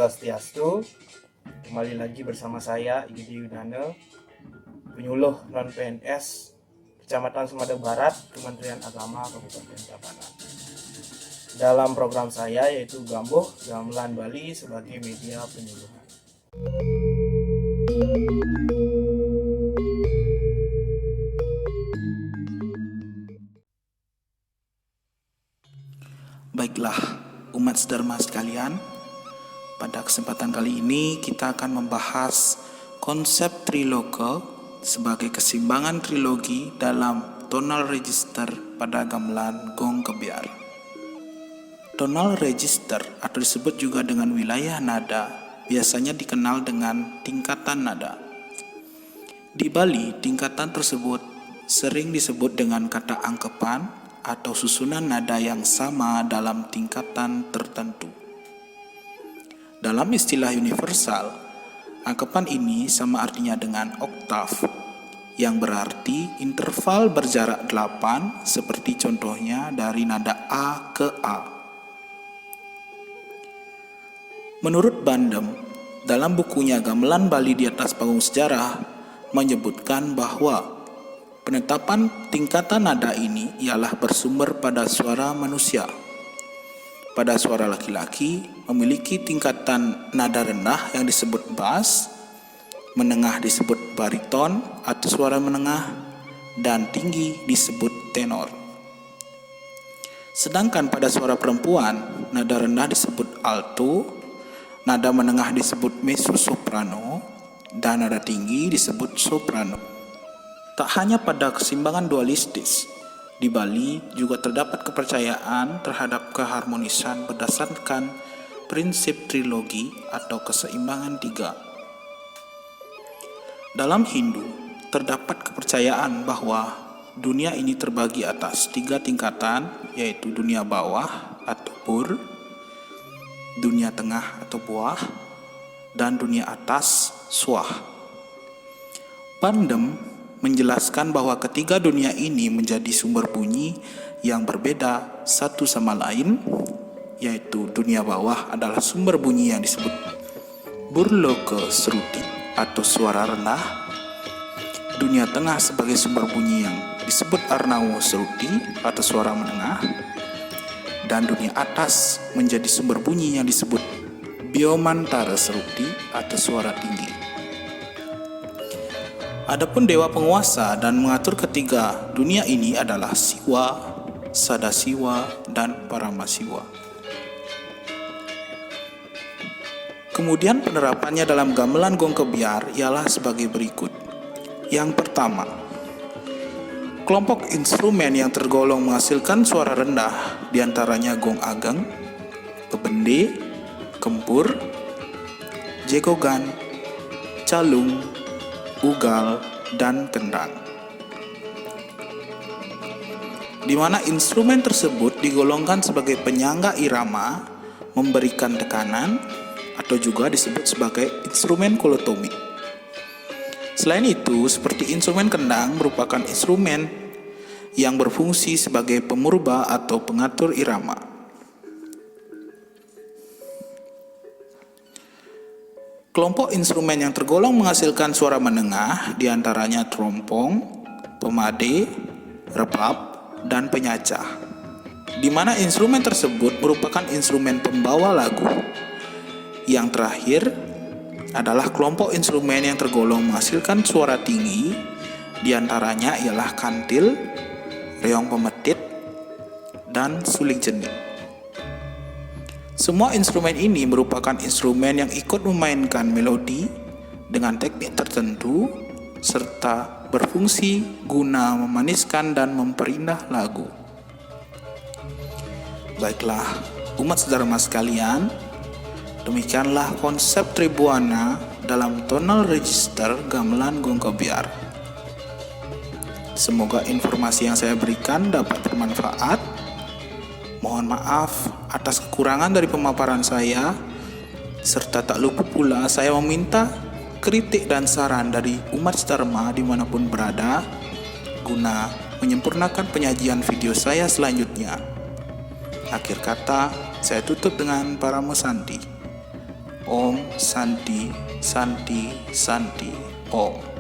Swastiastu. Kembali lagi bersama saya Igede Yudana, penyuluh non-PNS Kecamatan Sumada Barat, Kementerian Agama Kabupaten Tabanan. Dalam program saya yaitu Gambuh Gamelan Bali sebagai media penyuluhan. Baiklah, umat sedharma sekalian, pada kesempatan kali ini kita akan membahas konsep triloge sebagai keseimbangan trilogi dalam tonal register pada gamelan gong kebiar. Tonal register atau disebut juga dengan wilayah nada biasanya dikenal dengan tingkatan nada. Di Bali, tingkatan tersebut sering disebut dengan kata angkepan atau susunan nada yang sama dalam tingkatan tertentu. Dalam istilah universal, angkepan ini sama artinya dengan oktav, yang berarti interval berjarak 8, seperti contohnya dari nada A ke A. Menurut Bandem, dalam bukunya Gamelan Bali di atas Panggung Sejarah, menyebutkan bahwa penetapan tingkatan nada ini ialah bersumber pada suara manusia. Pada suara laki-laki memiliki tingkatan nada rendah yang disebut bass, menengah disebut bariton atau suara menengah, dan tinggi disebut tenor. Sedangkan pada suara perempuan, nada rendah disebut alto, nada menengah disebut mezzo soprano, dan nada tinggi disebut soprano. Tak hanya pada keseimbangan dualistis, di Bali juga terdapat kepercayaan terhadap keharmonisan berdasarkan prinsip trilogi atau keseimbangan tiga. Dalam Hindu, terdapat kepercayaan bahwa dunia ini terbagi atas 3 tingkatan, yaitu dunia bawah atau pur, dunia tengah atau buah, dan dunia atas swah. Bandem menjelaskan bahwa ketiga dunia ini menjadi sumber bunyi yang berbeda satu sama lain, yaitu dunia bawah adalah sumber bunyi yang disebut burloke sruti atau suara rendah, dunia tengah sebagai sumber bunyi yang disebut arnawo sruti atau suara menengah, dan dunia atas menjadi sumber bunyi yang disebut biomantara sruti atau suara tinggi. Adapun dewa penguasa dan mengatur ketiga dunia ini adalah Siwa, Sadasiwa, dan Paramasiwa. Kemudian penerapannya dalam gamelan gong kebiar ialah sebagai berikut. Yang pertama, kelompok instrumen yang tergolong menghasilkan suara rendah diantaranya gong ageng, kebende, kempur, jegogan, calung, ugal, dan kendang, di mana instrumen tersebut digolongkan sebagai penyangga irama, memberikan tekanan, atau juga disebut sebagai instrumen kolotomi. Selain itu, seperti instrumen kendang merupakan instrumen yang berfungsi sebagai pemurba atau pengatur irama. Kelompok instrumen yang tergolong menghasilkan suara menengah diantaranya trompong, pemade, rebab, dan penyacah, di mana instrumen tersebut merupakan instrumen pembawa lagu. Yang terakhir adalah kelompok instrumen yang tergolong menghasilkan suara tinggi, diantaranya ialah kantil, reong pemetit, dan suling jenik. Semua instrumen ini merupakan instrumen yang ikut memainkan melodi dengan teknik tertentu serta berfungsi guna memaniskan dan memperindah lagu. Baiklah, umat sedharma sekalian, demikianlah konsep tribuana dalam tonal register gamelan gong kebiar. Semoga informasi yang saya berikan dapat bermanfaat. Mohon maaf atas kekurangan dari pemaparan saya, serta tak lupa pula saya meminta kritik dan saran dari umat sedharma dimanapun berada, guna menyempurnakan penyajian video saya selanjutnya. Akhir kata, saya tutup dengan para mesanti. Om Santi Santi Santi Om.